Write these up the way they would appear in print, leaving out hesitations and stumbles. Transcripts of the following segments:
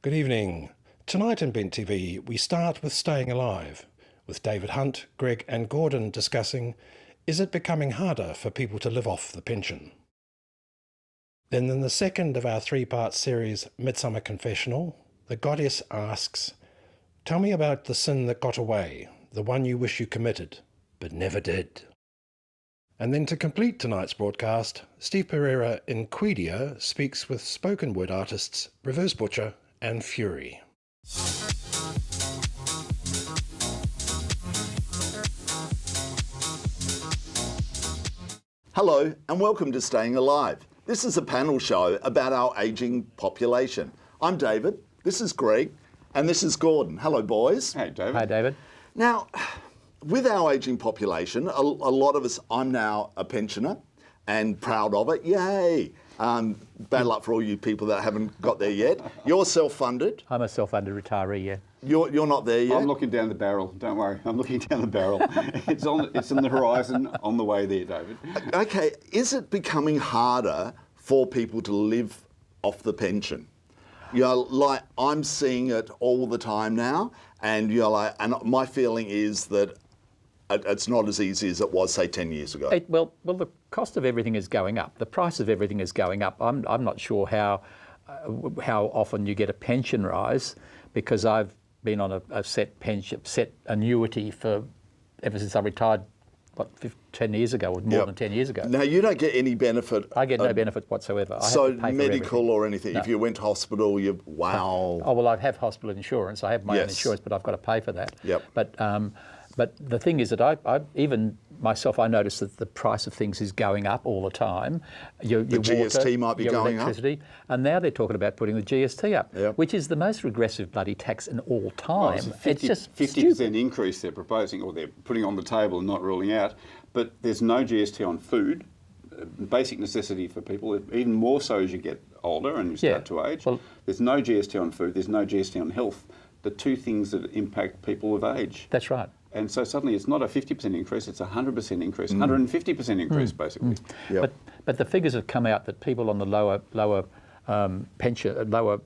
Good evening. Tonight in Bent TV, we start with Staying Alive, with David Hunt, Greg and Gordon discussing, is it becoming harder for people to live off the pension? Then in the second of our three-part series, Midsumma Confessional, the goddess asks, tell me about the sin that got away, the one you wish you committed, but never did. And then to complete tonight's broadcast, Steve Pereira in Quedia speaks with spoken word artists ReVerse Butcher and Fury. Hello and welcome to Staying Alive. This is a panel show about our ageing population. I'm David, this is Greg, and this is Gordon. Hello boys. Hey David. Hi David. Now, with our ageing population, a lot of us, I'm now a pensioner and proud of it, yay. Bad luck for all you people that haven't got there yet. You're self-funded. I'm a self-funded retiree, yeah. You're not there yet? I'm looking down the barrel, don't worry. I'm looking down the barrel. It's on the horizon, on the way there, David. Okay, is it becoming harder for people to live off the pension? You know, like I'm seeing it all the time now, and you're like, and my feeling is that it's not as easy as it was, say, 10 years ago. Well, the cost of everything is going up. The price of everything is going up. I'm not sure how often you get a pension rise, because I've been on a set pension, set annuity for ever since I retired, 10 years ago, or more than 10 years ago. Now, you don't get any benefit. I get no benefit whatsoever. So medical or anything, no. If you went to hospital, wow. Oh, well, I have hospital insurance. I have my own insurance, but I've got to pay for that. Yep. But the thing is that I even myself, I notice that the price of things is going up all the time. Your GST water, might be your going electricity, up. And now they're talking about putting the GST up, which is the most regressive bloody tax in all time. Well, it's just 50% increase they're proposing, or they're putting on the table and not ruling out. But there's no GST on food, basic necessity for people, even more so as you get older and you start to age. Well, there's no GST on food, there's no GST on health, the two things that impact people of age. That's right. And so suddenly it's not a 50% increase, it's a 100% increase, 150% increase basically. Yep. But the figures have come out that people on the lower pension, lower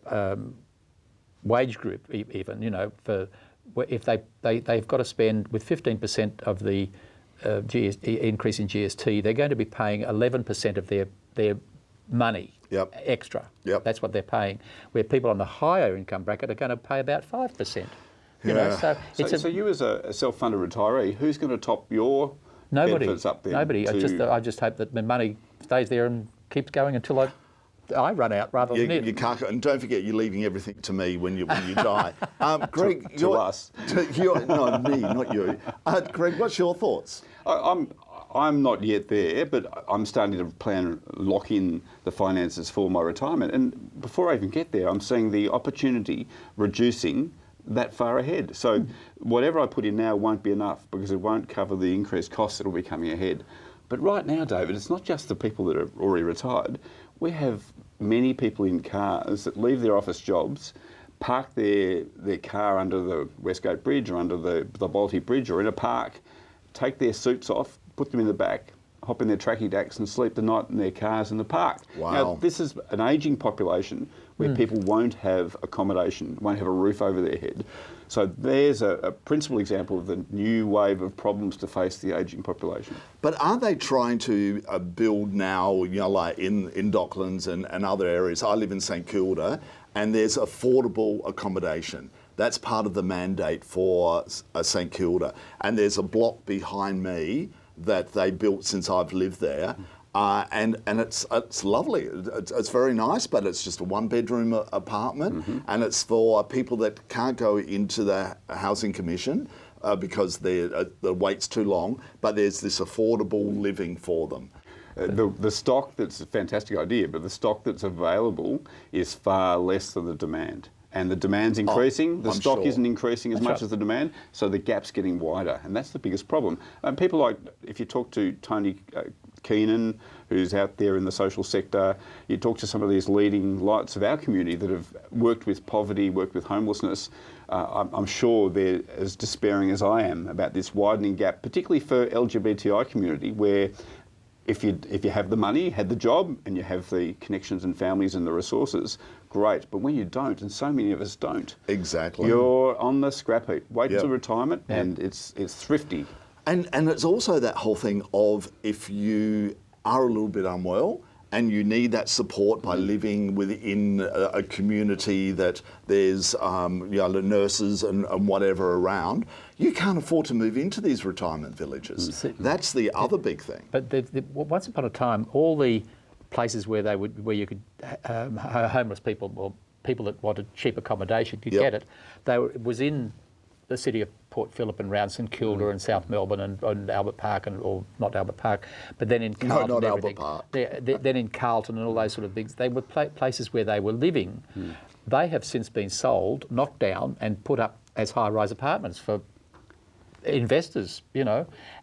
wage group even, you know, for if they've got to spend with 15% of the increase in GST, they're going to be paying 11% of their money extra. That's what they're paying. Where people on the higher income bracket are going to pay about 5%. You know, so you as a self-funded retiree, who's going to top your benefits up there? Nobody. I just hope that my money stays there and keeps going until I run out rather than it. You can't, and don't forget, you're leaving everything to me when you die. Greg, to us. No, me, not you. Greg, what's your thoughts? I'm not yet there, but I'm starting to plan, lock in the finances for my retirement. And before I even get there, I'm seeing the opportunity reducing that far ahead. So whatever I put in now won't be enough, because it won't cover the increased costs that will be coming ahead. But right now, David, it's not just the people that are already retired. We have many people in cars that leave their office jobs, park their car under the Westgate Bridge or under the Balti Bridge or in a park, take their suits off, put them in the back, hop in their tracky dacks and sleep the night in their cars in the park. Wow. Now, this is an ageing population where people won't have accommodation, won't have a roof over their head. So there's a principal example of the new wave of problems to face the ageing population. But are they trying to build now, you know, like in Docklands and other areas? I live in St Kilda, and there's affordable accommodation. That's part of the mandate for St Kilda. And there's a block behind me that they built since I've lived there. And it's lovely. It's very nice, but it's just a one-bedroom apartment, and it's for people that can't go into the Housing Commission because the wait's too long, but there's this affordable living for them. The stock, that's a fantastic idea, but the stock that's available is far less than the demand. And the demand's increasing, the stock isn't increasing as much as the demand, so the gap's getting wider, and that's the biggest problem. People like, if you talk to Tony Keenan, who's out there in the social sector, you talk to some of these leading lights of our community that have worked with poverty, worked with homelessness, I'm sure they're as despairing as I am about this widening gap, particularly for LGBTI community, where if you have the money, had the job, and you have the connections and families and the resources, great. But when you don't, and so many of us don't, Exactly. you're on the scrap heap. Wait Yep. till retirement, and it's thrifty. And it's also that whole thing of if you are a little bit unwell and you need that support by living within a community that there's nurses and whatever around, you can't afford to move into these retirement villages. That's the other big thing. But once upon a time, all the places where you could homeless people or people that wanted cheap accommodation could Yep. get it. It was in the city of Port Phillip and around St Kilda and South Melbourne and Albert Park or not Albert Park, but then in Carlton. No, not and Albert everything. Park. Then in Carlton and all those sort of things, they were places where they were living. They have since been sold, knocked down, and put up as high-rise apartments for investors,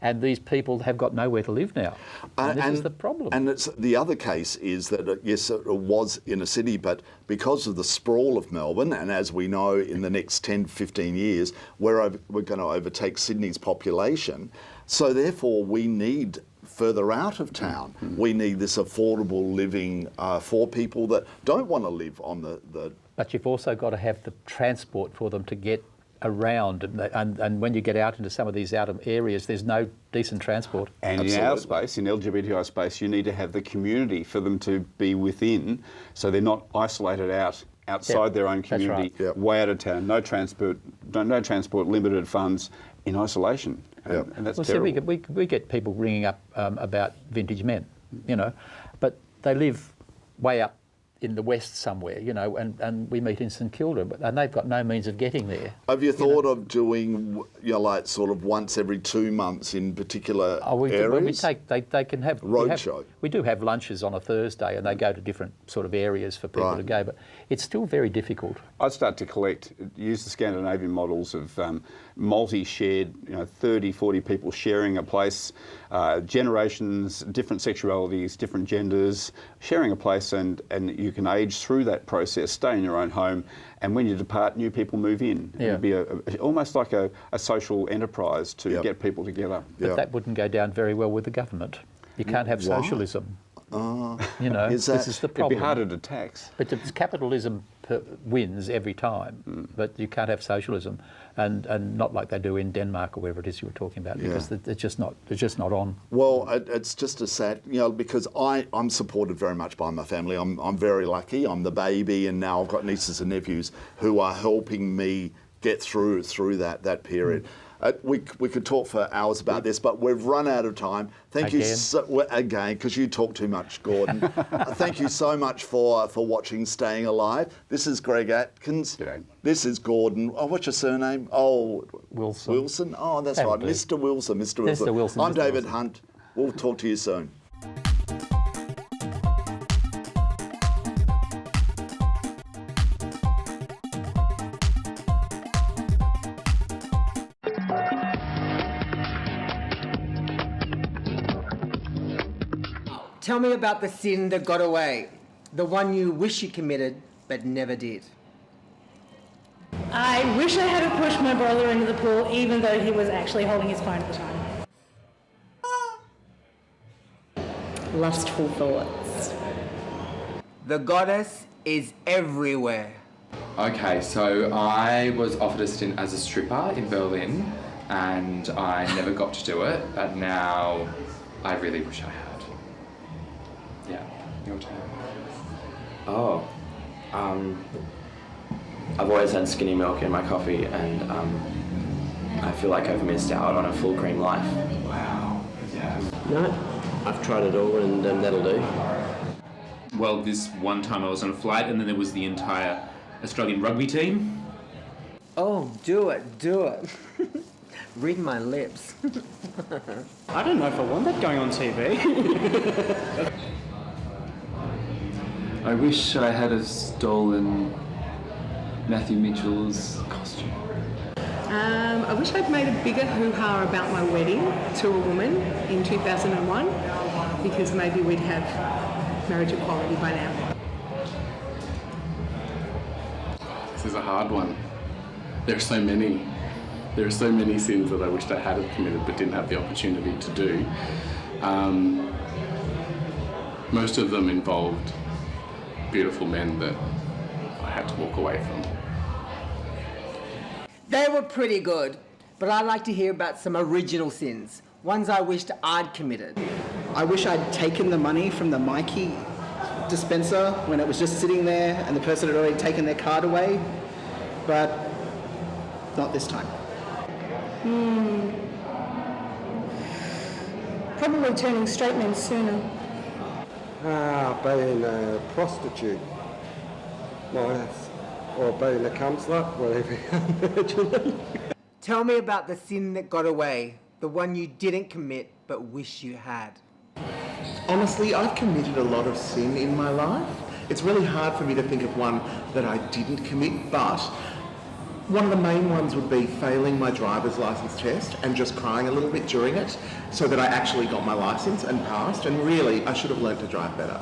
and these people have got nowhere to live now. And this is the problem. And the other case is that, yes, it was in a city, but because of the sprawl of Melbourne, and as we know, in the next 10, 15 years, we're going to overtake Sydney's population. So therefore, we need further out of town. We need this affordable living for people that don't want to live on the... But you've also got to have the transport for them to get around, and when you get out into some of these outer areas, there's no decent transport. And in our space, in LGBTI space, you need to have the community for them to be within, so they're not isolated outside their own community, right. way out of town. No transport, limited funds, in isolation, and that's terrible. See, we get people ringing up about vintage men, but they live way up in the west somewhere, and we meet in St Kilda, and they've got no means of getting there. Have you thought of doing, like sort of once every 2 months in particular areas? They can have... Roadshow. We do have lunches on a Thursday, and they go to different sort of areas for people to go, but it's still very difficult. I'd start to use the Scandinavian models of multi-shared, 30, 40 people sharing a place, generations, different sexualities, different genders, sharing a place, and you can age through that process, stay in your own home, and when you depart, new people move in. Yeah. It'd be almost like a social enterprise to get people together. But that wouldn't go down very well with the government. You can't have socialism. This is the problem. It'd be harder to tax. But capitalism wins every time, but you can't have socialism, and not like they do in Denmark or wherever it is you were talking about, because it's just not on. Well, it's just a sad, because I'm supported very much by my family. I'm very lucky. I'm the baby, and now I've got nieces and nephews who are helping me get through that period. We could talk for hours about this, but we've run out of time. Thank you again, because you talk too much, Gordon. Thank you so much for watching Staying Alive. This is Greg Adkins. G'day. This is Gordon. Oh, what's your surname? Oh, Wilson. Wilson. Oh, that's right, Mr. Wilson. Mr. Wilson. Mr. Wilson. I'm Mr. David Wilson. Hunt. We'll talk to you soon. Tell me about the sin that got away, the one you wish you committed but never did. I wish I had pushed my brother into the pool even though he was actually holding his phone at the time. Lustful thoughts. The goddess is everywhere. Okay, so I was offered a stint as a stripper in Berlin and I never got to do it, but now I really wish I had. Yeah, your turn. Oh, I've always had skinny milk in my coffee, and I feel like I've missed out on a full cream life. Wow, yeah. No, I've tried it all, and that'll do. Well, this one time I was on a flight, and then there was the entire Australian rugby team. Oh, do it. Read my lips. I don't know if I want that going on TV. I wish I had stolen Matthew Mitchell's costume. I wish I'd made a bigger hoo-ha about my wedding to a woman in 2001, because maybe we'd have marriage equality by now. This is a hard one. There are so many. There are so many sins that I wished I had committed but didn't have the opportunity to do. Most of them involved beautiful men that I had to walk away from. They were pretty good, but I'd like to hear about some original sins, ones I wished I'd committed. I wish I'd taken the money from the Mikey dispenser when it was just sitting there and the person had already taken their card away, but not this time. Probably turning straight men sooner. Being a prostitute. Nice. Or being a cum slut, whatever. Tell me about the sin that got away, the one you didn't commit but wish you had. Honestly, I've committed a lot of sin in my life. It's really hard for me to think of one that I didn't commit, but one of the main ones would be failing my driver's license test and just crying a little bit during it so that I actually got my license and passed, and really, I should have learnt to drive better.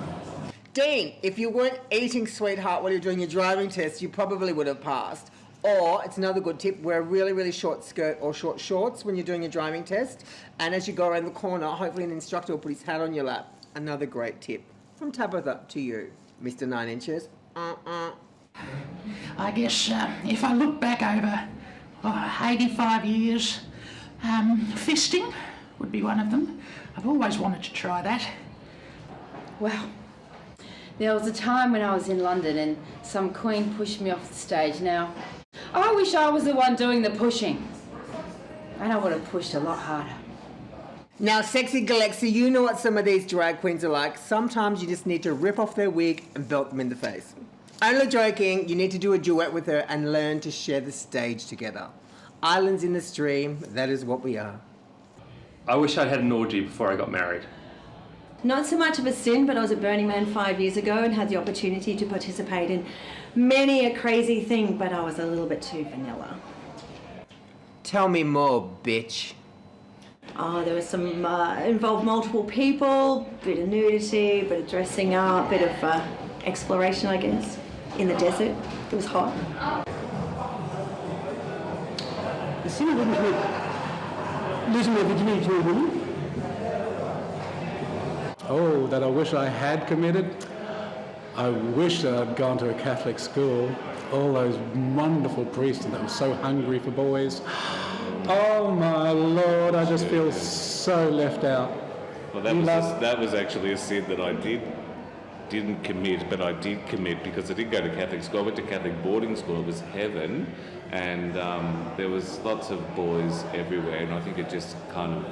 Dean, if you weren't eating sweetheart while you're doing your driving test, you probably would have passed. Or, it's another good tip, wear a really, really short skirt or short shorts when you're doing your driving test. And as you go around the corner, hopefully an instructor will put his hat on your lap. Another great tip. From Tabitha to you, Mr. 9 Inches. I guess if I look back over 85 years, fisting would be one of them. I've always wanted to try that. Well, there was a time when I was in London and some queen pushed me off the stage. Now, I wish I was the one doing the pushing. And I would have pushed a lot harder. Now, Sexy Galaxy, you know what some of these drag queens are like. Sometimes you just need to rip off their wig and belt them in the face. Only joking, you need to do a duet with her and learn to share the stage together. Islands in the stream, that is what we are. I wish I'd had an orgy before I got married. Not so much of a sin, but I was at Burning Man 5 years ago and had the opportunity to participate in many a crazy thing, but I was a little bit too vanilla. Tell me more, bitch. Oh, there was some, involved multiple people, bit of nudity, bit of dressing up, bit of exploration, I guess, in the desert. It was hot. The sin I wouldn't commit, losing my virginity to a woman. Oh, that I wish I had committed. I wish that I'd gone to a Catholic school. All those wonderful priests that were so hungry for boys. Oh my Lord, I just feel so left out. Well, that was actually a sin that I didn't commit, but I did commit because I did go to Catholic school. I went to Catholic boarding school. It was heaven, and there was lots of boys everywhere, and I think it just kind of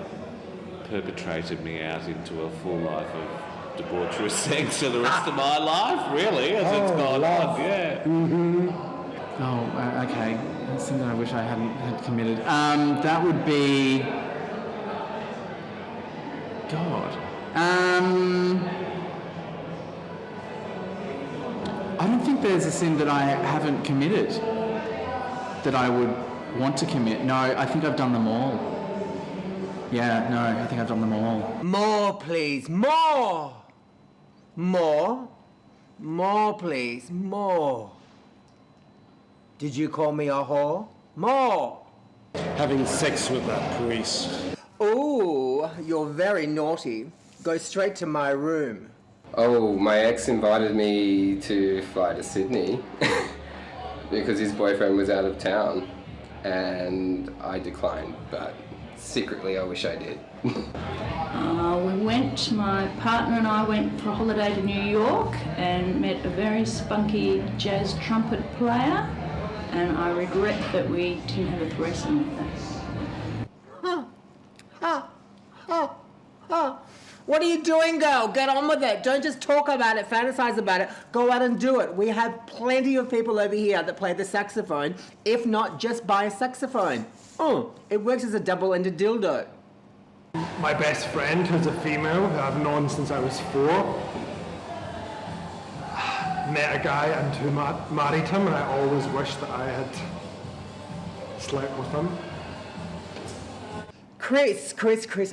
perpetrated me out into a full life of debaucherous sex for the rest of my life, really, as it's gone on, yeah. Mm-hmm. Oh, okay. That's something I wish I had committed. That would be... God. I don't think there's a sin that I haven't committed that I would want to commit. No, I think I've done them all. Yeah, no, I think I've done them all. More, please. More! More? More, please. More. Did you call me a whore? More! Having sex with that priest. Ooh, you're very naughty. Go straight to my room. Oh, my ex invited me to fly to Sydney because his boyfriend was out of town, and I declined, but secretly I wish I did. My partner and I went for a holiday to New York and met a very spunky jazz trumpet player, and I regret that we didn't have a threesome with that. What are you doing, girl? Get on with it. Don't just talk about it, fantasize about it. Go out and do it. We have plenty of people over here that play the saxophone. If not, just buy a saxophone. It works as a double-ended dildo. My best friend, who's a female, who I've known since I was 4, met a guy and who married him, and I always wished that I had slept with him. Chris,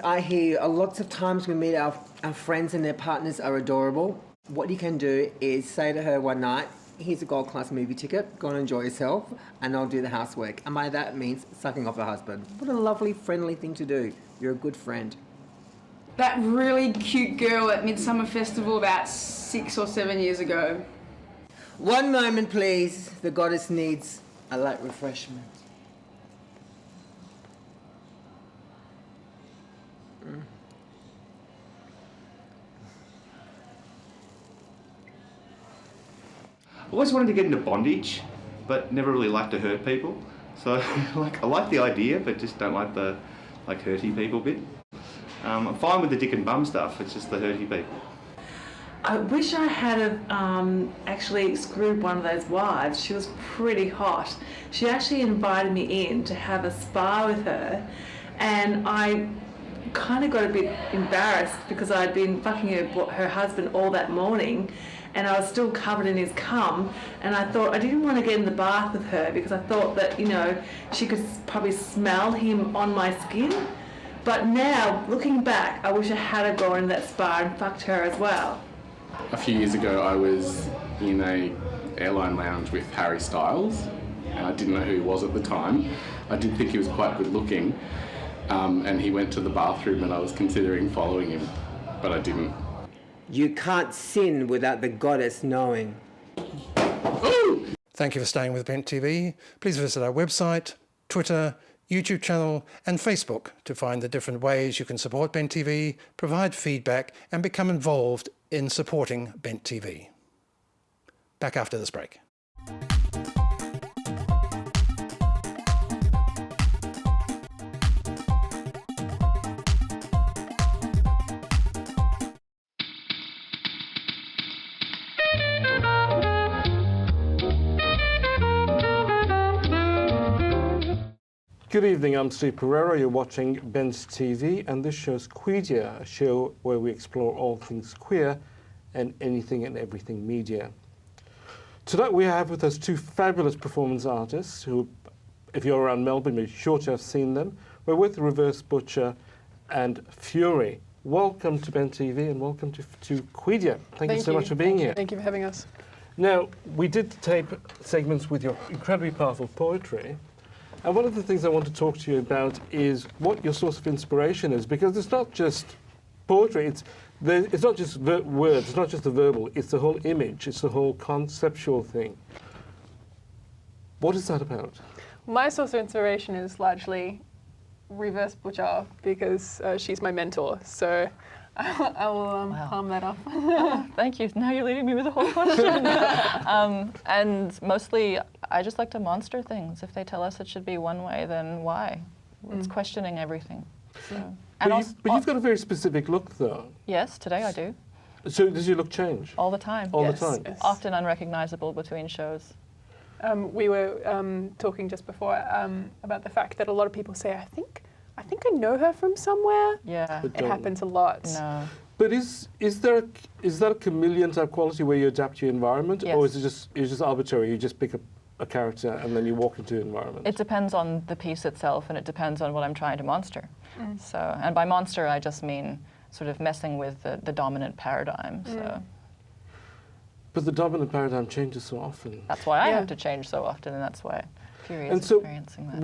I hear you. Lots of times we meet our friends and their partners are adorable. What you can do is say to her one night, here's a gold class movie ticket, go and enjoy yourself, and I'll do the housework. And by that means sucking off her husband. What a lovely, friendly thing to do. You're a good friend. That really cute girl at Midsumma Festival about 6 or 7 years ago. One moment, please. The goddess needs a light refreshment. I always wanted to get into bondage, but never really liked to hurt people. So I like the idea, but just don't like the hurty people bit. I'm fine with the dick and bum stuff. It's just the hurty people. I wish I had actually screwed one of those wives. She was pretty hot. She actually invited me in to have a spa with her, and I kind of got a bit embarrassed because I'd been fucking her husband all that morning, and I was still covered in his cum, and I thought I didn't want to get in the bath with her because I thought that, you know, she could probably smell him on my skin. But now, looking back, I wish I had gone in that spa and fucked her as well. A few years ago, I was in a airline lounge with Harry Styles, and I didn't know who he was at the time. I did think he was quite good looking, and he went to the bathroom and I was considering following him, but I didn't. You can't sin without the goddess knowing. Thank you for staying with Bent TV. Please visit our website, Twitter, YouTube channel and Facebook to find the different ways you can support Bent TV, provide feedback and become involved in supporting Bent TV. Back after this break. Good evening, I'm Steve Pereira. You're watching Bent TV, and this show's Quedia, a show where we explore all things queer and anything and everything media. Tonight we have with us two fabulous performance artists who, if you're around Melbourne, you're sure to have seen them. We're with ReVerse, Butcher and Fury. Welcome to Bent TV and welcome to Quedia. Thank you so much for being here. Thank you for having us. Now, we did tape segments with your incredibly powerful poetry. And one of the things I want to talk to you about is what your source of inspiration is, because it's not just poetry, it's not just words, it's not just the verbal, it's the whole image, it's the whole conceptual thing. What is that about? My source of inspiration is largely ReVerse Butcher, because she's my mentor, so I will palm that off. Thank you. Now you're leaving me with a whole question. And mostly, I just like to monster things. If they tell us it should be one way, then why? It's questioning everything. So. But you've got a very specific look, though. Yes, today I do. So does your look change? All the time. All the time? Yes. Often unrecognizable between shows. We were talking just before about the fact that a lot of people say, I think I know her from somewhere. Yeah. It happens a lot. No. But is that a chameleon type quality where you adapt to your environment, Yes. or is it just arbitrary? You just pick up a character and then you walk into the environment? It depends on the piece itself, and it depends on what I'm trying to monster. So, and by monster, I just mean sort of messing with the dominant paradigm. So. But the dominant paradigm changes so often. That's why I have to change so often, and that's why Fury is and so experiencing that.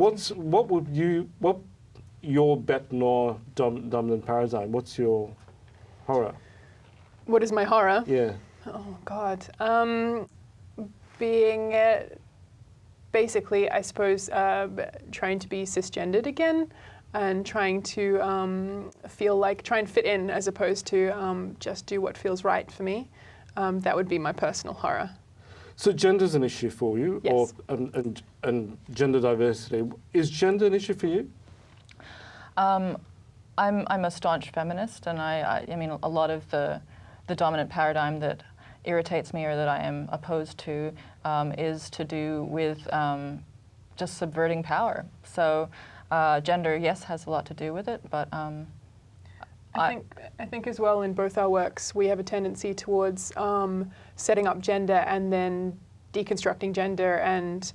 what your bet nor dominant paradigm? What's your horror? What is my horror? Yeah. Oh God. Being basically, I suppose, trying to be cisgendered again, and trying to try and fit in as opposed to just do what feels right for me. That would be my personal horror. So gender's an issue for you, Yes. and gender diversity. Is gender an issue for you? I'm a staunch feminist, and I mean a lot of the dominant paradigm that irritates me or that I am opposed to is to do with just subverting power. So gender, yes, has a lot to do with it, but I think as well in both our works we have a tendency towards setting up gender and then deconstructing gender and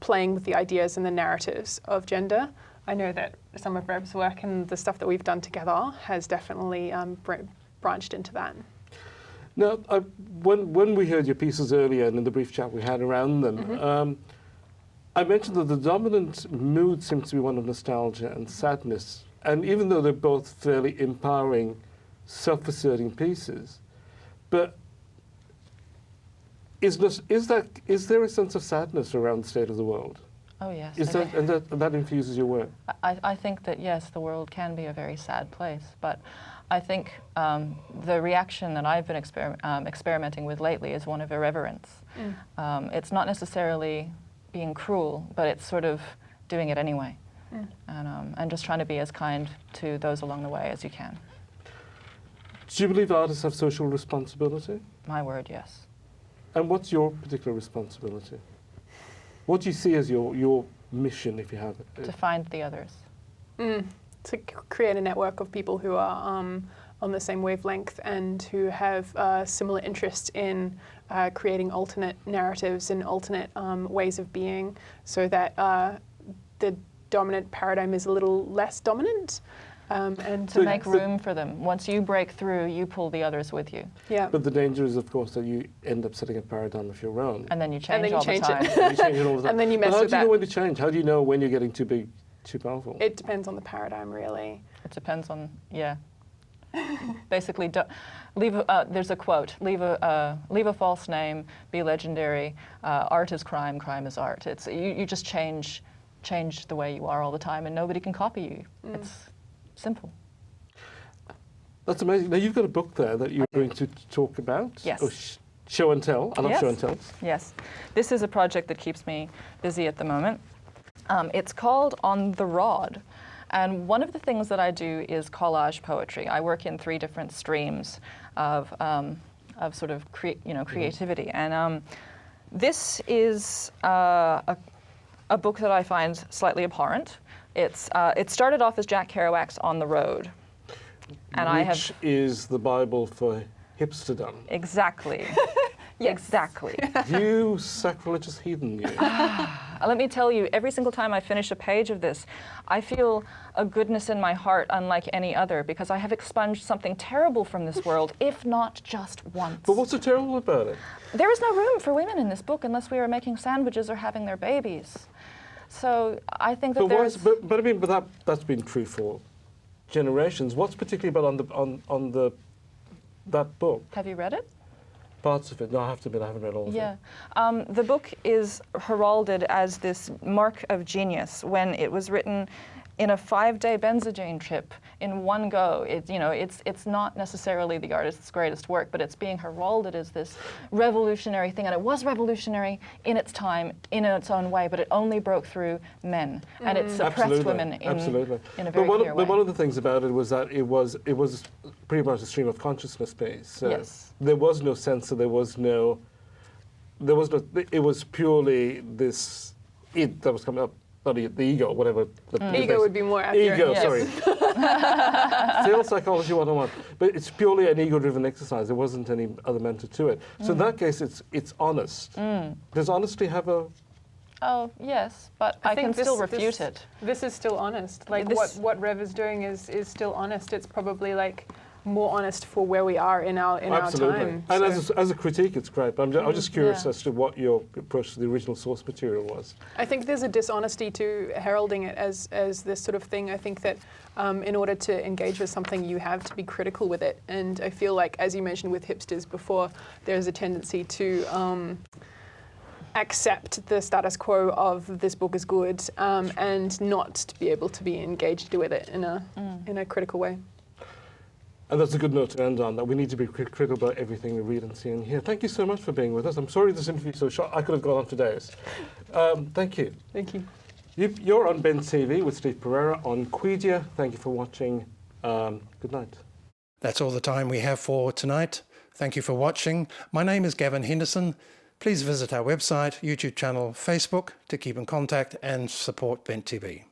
playing with the ideas and the narratives of gender. I know that some of Reb's work and the stuff that we've done together has definitely branched into that. Now, when we heard your pieces earlier and in the brief chat we had around them, I mentioned that the dominant mood seems to be one of nostalgia and sadness. and even though they're both fairly empowering, self-asserting pieces, but is there a sense of sadness around the state of the world? Oh yes. And that infuses your work? I think that yes, the world can be a very sad place, but I think the reaction that I've been experimenting with lately is one of irreverence. It's not necessarily being cruel, but it's sort of doing it anyway, and just trying to be as kind to those along the way as you can. Do you believe artists have social responsibility? My word, yes. And what's your particular responsibility? What do you see as your mission, if you have it? To find the others. To create a network of people who are on the same wavelength and who have similar interest in creating alternate narratives and alternate ways of being, so that the dominant paradigm is a little less dominant. And to make room for them. Once you break through, you pull the others with you. Yeah. But the danger is, of course, that you end up setting a paradigm of your own. And then you change all the time. And you change it all the time. And then you mess with that. How do you know when to change? How do you know when you're getting too big, too powerful? It depends on the paradigm, really. It depends on, yeah. Basically, there's a quote, leave a false name, be legendary, art is crime, crime is art. It's, you just change the way you are all the time and nobody can copy you. It's simple. That's amazing. Now you've got a book there that you're going to talk about. Yes. Or show and tell. I love show and tell. Yes. This is a project that keeps me busy at the moment. It's called On the Rod. And one of the things that I do is collage poetry. I work in 3 different streams of sort of creativity. And this is a book that I find slightly abhorrent. It started off as Jack Kerouac's On the Road. And Which is the Bible for hipsterdom. Exactly. Exactly. You sacrilegious heathen, you. Let me tell you, every single time I finish a page of this, I feel a goodness in my heart unlike any other, because I have expunged something terrible from this world, if not just once. But what's so terrible about it? There is no room for women in this book unless we are making sandwiches or having their babies. So I think that there's... But that's been true for generations. What's particularly about that book? Have you read it? Parts of it. No, I have to admit I haven't read all of it. Yeah. The book is heralded as this mark of genius when it was written in a 5-day Benzogene trip in one go. It's not necessarily the artist's greatest work, but it's being heralded as this revolutionary thing, and it was revolutionary in its time, in its own way, but it only broke through men, and it suppressed women in a very clear way. But one of the things about it was that it was pretty much a stream of consciousness based. So yes. There was no censor. It was purely this id that was coming up. Not the ego, whatever. Ego would be more accurate. Ego, yes. sorry. Still psychology 101. But it's purely an ego-driven exercise. There wasn't any other mentor to it. So in that case, it's honest. Does honesty have a... Oh, yes, but I can still refute it. This is still honest. Like, what Rev is doing is still honest. It's probably, like, more honest for where we are in our time. And so. as a critique, it's great. But I'm just curious as to what your approach to the original source material was. I think there's a dishonesty to heralding it as this sort of thing. I think that in order to engage with something, you have to be critical with it. And I feel like, as you mentioned with hipsters before, there's a tendency to accept the status quo of this book is good and not to be able to be engaged with it in a critical way. And that's a good note to end on, that we need to be critical about everything we read and see and hear. Thank you so much for being with us. I'm sorry this interview is so short. I could have gone on for days. Thank you. Thank you. You're on Ben TV with Steve Pereira on Quedia. Thank you for watching. Good night. That's all the time we have for tonight. Thank you for watching. My name is Gavin Henderson. Please visit our website, YouTube channel, Facebook to keep in contact and support Ben TV.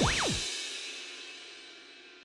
Bye.